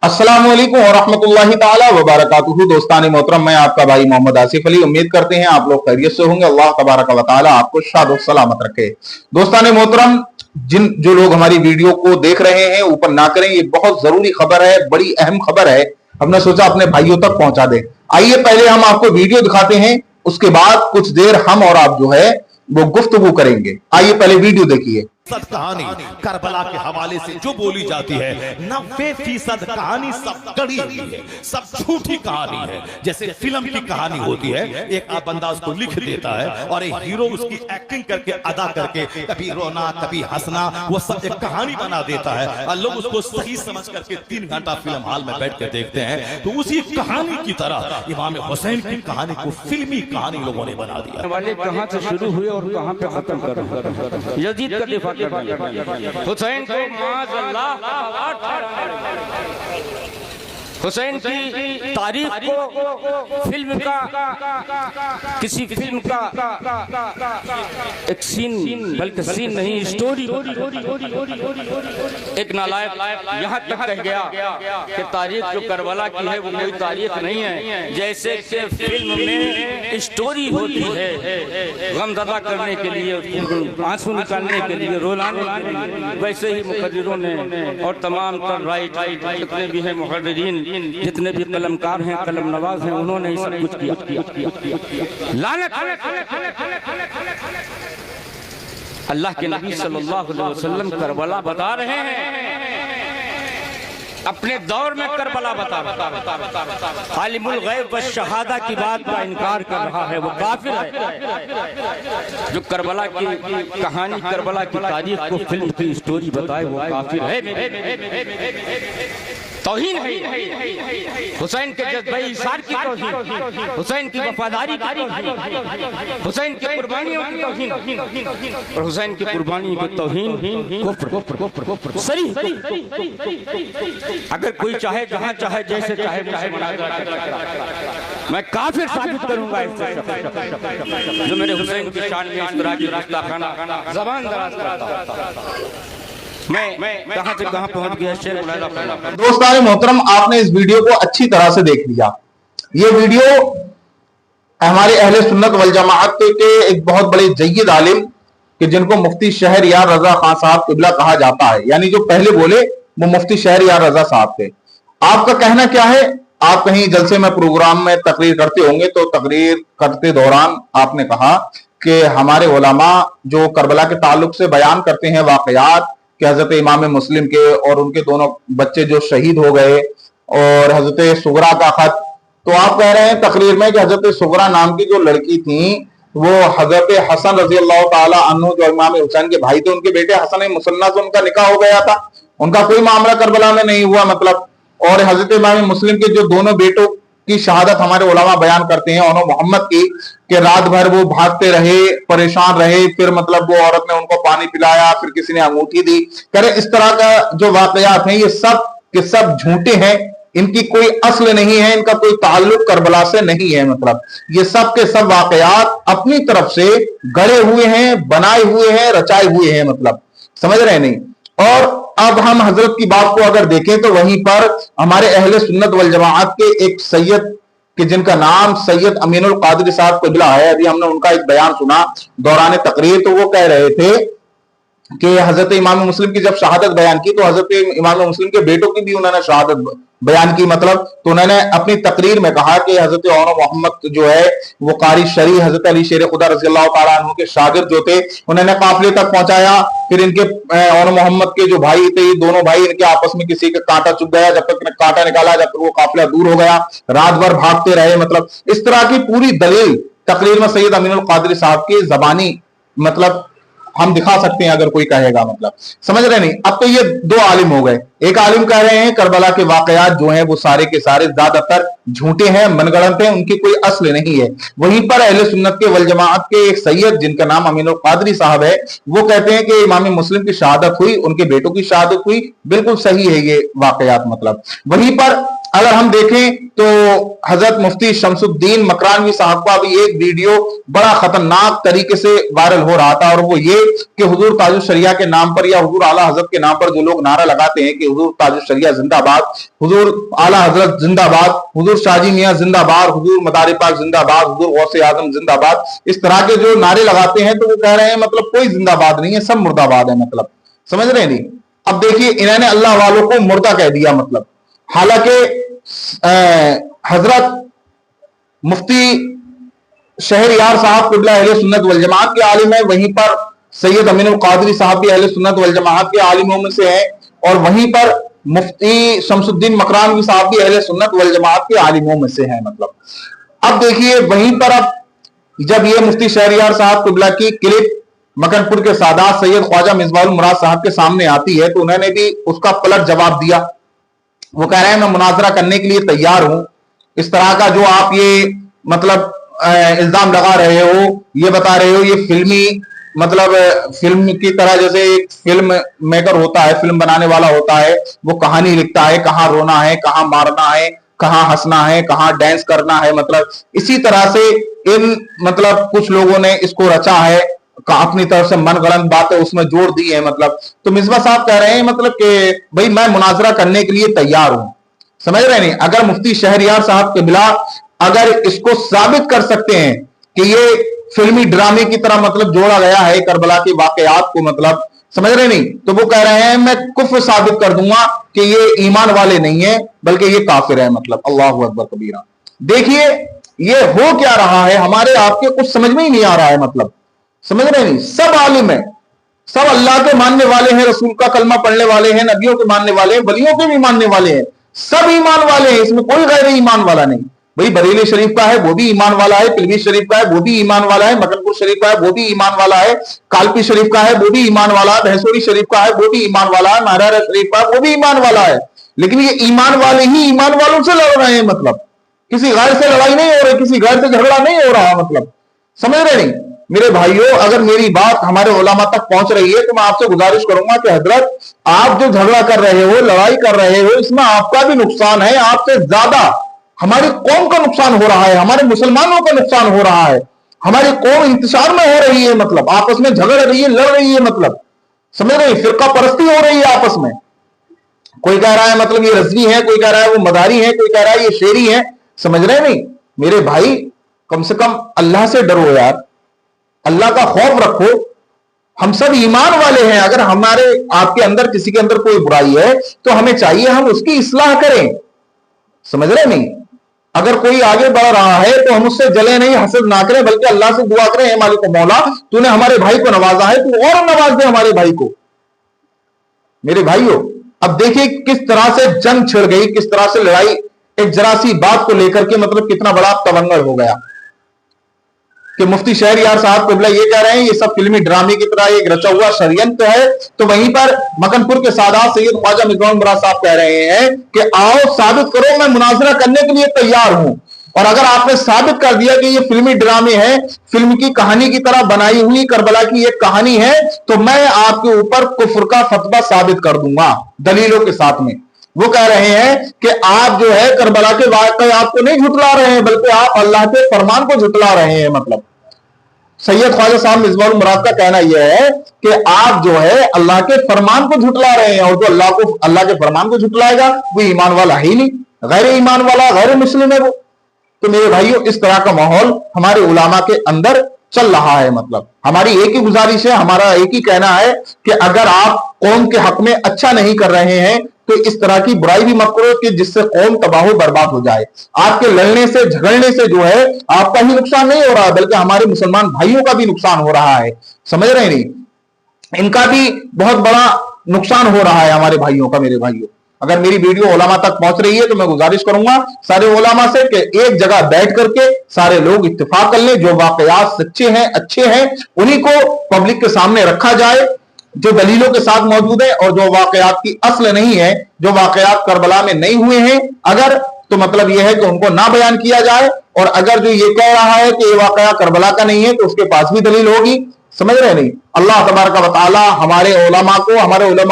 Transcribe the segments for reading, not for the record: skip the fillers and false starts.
अस्सलाम वालेकुम व रहमतुल्लाहि ताला व बरकातुहू। दोस्तान मोहतरम, मैं आपका भाई मोहम्मद आसिफ अली। उम्मीद करते हैं आप लोग खैरियत से होंगे। अल्लाह तबारक व ताला आपको शाद और सलामत रखे। दोस्तान मोहतरम, जो लोग हमारी वीडियो को देख रहे हैं ऊपर ना करें, ये बहुत जरूरी खबर है, बड़ी अहम खबर है। हमने सोचा अपने भाइयों तक पहुंचा दे। आइए पहले हम आपको वीडियो दिखाते हैं, उसके बाद कुछ देर हम और आप जो है वो गुफ्तगू करेंगे। आइए पहले वीडियो देखिए। कहानी करबला के हवाले से जो बोली जाती है 90% कहानी सब गढ़ी हुई है, सब झूठी कहानी है। जैसे फिल्म की कहानी होती है, एक बंदा उसको लिख देता है और एक हीरो उसकी एक्टिंग करके अदा करके कभी रोना कभी हंसना वो सब एक कहानी बना देता है और लोग उसको सही समझ करके 3 घंटा फिल्म हॉल में बैठ कर देखते हैं। तो उसी कहानी की तरह इमाम हुसैन की कहानी को फिल्मी कहानी लोगों ने बना दिया। वाले कहां से शुरू हुए और कहां पे खत्म कर रहे हैं। यजीद का दिफा हुसैन को माज़अल्लाह हुसैन की तारीख को फिल्म का किसी फिल्म का एक सीन, बल्कि सीन नहीं स्टोरी। एक नालायक यहाँ तक कह गया कि तारीख जो करबला की है वो कोई तारीख नहीं है, जैसे कि फिल्म में स्टोरी होती है गमज़दा करने के लिए, आंसू निकालने के लिए, रोलाने के लिए, वैसे ही मुक़र्रिरों ने और तमाम तर राइट जितने भी हैं मुक़र्रिरीन, जितने भी कलमकार हैं, कलम नवाज हैं, उन्होंने सब कुछ किया। लानत अल्लाह के नबी सल्लल्लाहु अलैहि वसल्लम करबला बता रहे हैं, अपने दौर में करबला बता आलिमुल गैब व शहादा की बात का इनकार कर रहा है, वो काफिर है। जो करबला की कहानी, करबला की तारीख को फिल्म की स्टोरी बताए, वो काफिर है। तौहीन है हुसैन के जज्बे इशार की तौहीन, हुसैन की वफादारी की तौहीन, हुसैन की कुर्बानियों की तौहीन और हुसैन की कुर्बानी की तौहीन कुफ्र सही। अगर कोई चाहे जहां चाहे जैसे चाहे मैं काफिर साबित करूंगा जो मेरे हुसैन की शान में इस तरह की गुस्ताखाना ज़बान दराज करता है। मैं कहां से कहां पहुंच गया। दोस्तान मोहतरम, आपने इस वीडियो को अच्छी तरह से देख लिया। ये वीडियो हमारे अहले सुन्नत वल जमाअत के एक बहुत बड़े जय्यद आलिम कि जिनको मुफ्ती शहरयार रजा खान साहब किबला कहा जाता है, यानी जो पहले बोले वो मुफ्ती शहरयार रजा साहब थे। आपका कहना क्या है? आप कहीं जलसे में प्रोग्राम में तकरीर करते होंगे, तो तकरीर करते दौरान आपने कहा कि हमारे उलमा जो करबला के ताल्लुक से बयान करते हैं वाकयात कि हजरत इमाम मुस्लिम के और उनके दोनों बच्चे जो शहीद हो गए और हजरत सुगरा का खत, तो आप कह रहे हैं तकरीर में कि हजरत सुगरा नाम की जो लड़की थी वो हजरत हसन रजी अल्लाह ताला अन्हु जो इमाम हुसैन के भाई थे, उनके बेटे हसन मुसन्ना से उनका निकाह हो गया था, उनका कोई मामला करबला में नहीं हुआ मतलब। और हजरत इमाम मुस्लिम के जो दोनों बेटों की शहादत हमारे उलमा बयान करते हैं उन्होंने मोहम्मद की कि रात भर वो भागते रहे, परेशान रहे, फिर मतलब वो औरत ने उनको पानी पिलाया, फिर किसी ने अंगूठी दी। कह रहे इस तरह का जो वाकयात हैं ये सब के सब झूठे हैं, इनकी कोई असल नहीं है, इनका कोई ताल्लुक करबला से नहीं है। मतलब ये सब के सब वाकयात अपनी तरफ से गढ़े हुए हैं, बनाए हुए हैं, रचाए हुए हैं, मतलब समझ रहे नहीं। और अब हम हजरत की बात को अगर देखें तो वहीं पर हमारे अहले सुन्नत वल जमाअत के एक सैयद कि जिनका नाम सैयद अमीनुल कादरी साहब किबला है, अभी हमने उनका एक बयान सुना दौरान तकरीर, तो वो कह रहे थे कि हजरत इमाम मुस्लिम की जब शहादत बयान की तो हजरत इमाम मुस्लिम के बेटों की भी उन्होंने शहादत बयान की। मतलब तो उन्होंने अपनी तकरीर में कहा कि हजरत औनो मोहम्मद जो है वो कारी शरी हजरत अली शेर खुदा रज़ी अल्लाह ताला अन्हु के शागिर्द जो थे, उन्होंने काफिले तक पहुंचाया। फिर इनके औनो मोहम्मद के जो भाई थे, दोनों भाई, इनके आपस में किसी का कांटा चुभ गया, जब तक कांटा निकाला, जब तक वो काफिला दूर हो गया, रात भर भागते रहे। मतलब इस तरह की पूरी दलील तकरीर में सैयद अमीनुल कादरी साहब की जबानी मतलब हम दिखा सकते हैं अगर कोई कहेगा, मतलब समझ रहे नहीं। अब तो ये दो आलिम हो गए। एक आलिम कह रहे हैं करबला के वाकयात जो हैं वो सारे के सारे ज्यादातर झूठे हैं, मनगढ़ंत हैं, उनकी कोई असल नहीं है। वहीं पर अहले सुन्नत के वल जमाअत के एक सैयद जिनका नाम अमीनुल कादरी साहब है, वो कहते हैं कि इमाम मुस्लिम की शहादत हुई, उनके बेटों की शहादत हुई, बिल्कुल सही है ये वाकयात। मतलब वहीं पर अगर हम देखें तो हजरत मुफ्ती शमसुद्दीन मकरानवी साहब का भी एक वीडियो बड़ा खतरनाक तरीके से वायरल हो रहा था, और वो ये कि हुजूर ताजुल शरिया के नाम पर या हुजूर आला हजरत के नाम पर जो लोग नारा लगाते हैं कि हुजूर ताजुल शरिया जिंदाबाद, हुजूर आला हजरत जिंदाबाद, हुजूर शाजी मियां जिंदाबाद, हुजूर मदारी पाक जिंदाबाद, हुजूर गौसे आजम जिंदाबाद, इस तरह के जो नारे लगाते हैं, तो वो कह रहे हैं मतलब कोई जिंदाबाद नहीं है, सब मुर्दाबाद है, मतलब समझ रहे नहीं। अब देखिए इन्होंने अल्लाह वालों को मुर्दा कह दिया, मतलब हालांकि हजरत मुफ्ती शहरयार साहब क़िबला अहले सुन्नत वल जमात के आलिम है, वहीं पर सैयद अमीनुल कादरी साहब भी अहले सुन्नत वल जमात के आलिमों में से हैं, और वहीं पर मुफ्ती शमसुद्दीन मकरानवी साहब भी अहले सुन्नत वल जमात के आलिमों में से हैं। मतलब अब देखिए वहीं पर अब जब ये मुफ्ती शहरयार साहब क़िबला की क्लिप मकनपुर के सादात सैयद ख्वाजा मिसबाहुल मुराद साहब के सामने आती है, तो उन्होंने भी उसका पलट जवाब दिया। वो कह रहे हैं मैं मुनाजरा करने के लिए तैयार हूं, इस तरह का जो आप ये मतलब इल्जाम लगा रहे हो, ये बता रहे हो, ये फिल्मी मतलब फिल्म की तरह, जैसे एक फिल्म मेकर होता है, फिल्म बनाने वाला होता है, वो कहानी लिखता है, कहां रोना है, कहां मारना है, कहां हंसना है, कहां डांस करना है, मतलब इसी तरह से इन मतलब कुछ लोगों ने इसको रचा है, अपनी तरफ से मनगढ़ंत बातें उसमें जोड़ दी है। मतलब तो मिसबा साहब कह रहे हैं मतलब कि भाई मैं मुनाजरा करने के लिए तैयार हूं, समझ रहे नहीं। अगर मुफ्ती शहरयार साहब क़िबला अगर इसको साबित कर सकते हैं कि ये फिल्मी ड्रामे की तरह मतलब जोड़ा गया है करबला के वाकयात को, मतलब समझ रहे नहीं, तो वो कह रहे हैं मैं कुफ्र साबित कर दूंगा कि ये ईमान वाले नहीं है बल्कि ये काफिर है। मतलब अल्लाहु अकबर कबीरा। देखिए ये हो क्या रहा है, हमारे आपके कुछ समझ में ही नहीं आ रहा है। मतलब समझ रहे नहीं, सब आलिम है, सब अल्लाह के मानने वाले हैं, रसूल का कलमा पढ़ने वाले हैं, नबियों के मानने वाले हैं, वलियों के भी मानने वाले हैं, सब ईमान वाले हैं, इसमें कोई गैर ईमान वाला नहीं। भाई बरेली शरीफ का है वो भी ईमान वाला है, पिलवी शरीफ का है वो भी ईमान वाला है, मकनपुर शरीफ का है वो भी ईमान वाला है, कालपी शरीफ का है वो भी ईमान वाला है, भैंसोरी शरीफ का है वो भी ईमान वाला है, महारारा शरीफ का है वो भी ईमान वाला है। लेकिन ये ईमान वाले ही ईमान वालों से लड़ रहे हैं, मतलब किसी गैर से लड़ाई नहीं हो रही, किसी गैर से झगड़ा नहीं हो रहा। मतलब समझ रहे नहीं मेरे भाइयों, अगर मेरी बात हमारे उलामा तक पहुंच रही है तो मैं आपसे गुजारिश करूंगा कि हजरत आप जो झगड़ा कर रहे हो, लड़ाई कर रहे हो, इसमें आपका भी नुकसान है, आपसे ज्यादा हमारी कौम का नुकसान हो रहा है, हमारे मुसलमानों का नुकसान हो रहा है, हमारी कौम इंतशार में हो रही है, मतलब आपस में झगड़ रही है, लड़ रही है, मतलब समझ रहे हैं, फिरका परस्ती हो रही है आपस में। कोई कह रहा है मतलब ये रजवी है, कोई कह रहा है वो मदारी है, कोई कह रहा है ये शेरी है। समझ रहे नहीं मेरे भाई, कम से कम अल्लाह से डरो यार, अल्लाह का खौफ रखो। हम सब ईमान वाले हैं, अगर हमारे आपके अंदर किसी के अंदर कोई बुराई है तो हमें चाहिए हम उसकी इस्लाह करें, समझ रहे नहीं। अगर कोई आगे बढ़ रहा है तो हम उससे जले नहीं, हसद ना करें, बल्कि अल्लाह से दुआ करें, मालिक मौला तूने हमारे भाई को नवाजा है, तू और नवाज दे हमारे भाई को। मेरे भाइयों अब देखिए किस तरह से जंग छिड़ गई, किस तरह से लड़ाई एक जरा सी बात को लेकर के मतलब कितना बड़ा तवंगड़ हो गया कि मुफ्ती शहरयार साहब क़िबला ये कह रहे हैं ये सब फिल्मी ड्रामे की तरह एक रचा हुआ षड्यंत्र है। तो वहीं पर मकनपुर के सादात सैयद ख्वाजा मिसबाहुल मुराद साहब कह रहे हैं कि आओ साबित करो, मैं मुनाजरा करने के लिए तैयार हूं, और अगर आपने साबित कर दिया कि ये फिल्मी ड्रामे है, फिल्म की कहानी की तरह बनाई हुई करबला की एक कहानी है, तो मैं आपके ऊपर कुफ्र का फतवा साबित कर दूंगा दलीलों के साथ में। वो कह रहे हैं कि आप जो है करबला के वाक़या आपको नहीं झुटला रहे हैं, बल्कि आप अल्लाह के फरमान को झुटला रहे हैं। मतलब सैयद ख्वाजा साहब मिसबाहुल मुराद का कहना यह है कि आप जो है अल्लाह के फरमान को झुटला रहे हैं, और जो अल्लाह के फरमान को झुटलाएगा वो ईमान वाला ही नहीं, गैर ईमान वाला, गैर मुस्लिम है वो। तो मेरे भाइयों इस तरह का माहौल हमारे उलामा के अंदर चल रहा है। मतलब हमारी एक ही गुजारिश है, हमारा एक ही कहना है कि अगर आप कौम के हक में अच्छा नहीं कर रहे हैं तो इस तरह की बुराई भी मत करो कि जिससे कौम तबाह बर्बाद हो जाए। आपके लड़ने से झगड़ने से जो है आपका ही नुकसान नहीं हो रहा, बल्कि हमारे मुसलमान भाइयों का भी नुकसान हो रहा है, समझ रहे नहीं, इनका भी बहुत बड़ा नुकसान हो रहा है हमारे भाइयों का। मेरे भाइयों अगर मेरी वीडियो उलामा तक पहुंच रही है तो मैं गुजारिश करूंगा सारे उलामा से कि एक जगह बैठ करके सारे लोग इत्तेफाक कर लें, जो वाकयात सच्चे हैं, अच्छे हैं, उन्हीं को पब्लिक के सामने रखा जाए, जो दलीलों के साथ मौजूद है, और जो वाकयात की असल नहीं है, जो वाकयात करबला में नहीं हुए हैं अगर, तो मतलब यह है कि उनको ना बयान किया जाए। और अगर जो ये कह रहा है कि ये वाकया करबला का नहीं है तो उसके पास भी दलील होगी, समझ रहे नहीं। अल्लाह तबारक व तआला हमारे उलमा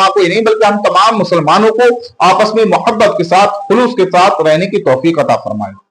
को ही नहीं बल्कि हम तमाम मुसलमानों को आपस में मोहब्बत के साथ, खुलूस के साथ रहने की तौफीक अता फरमाए।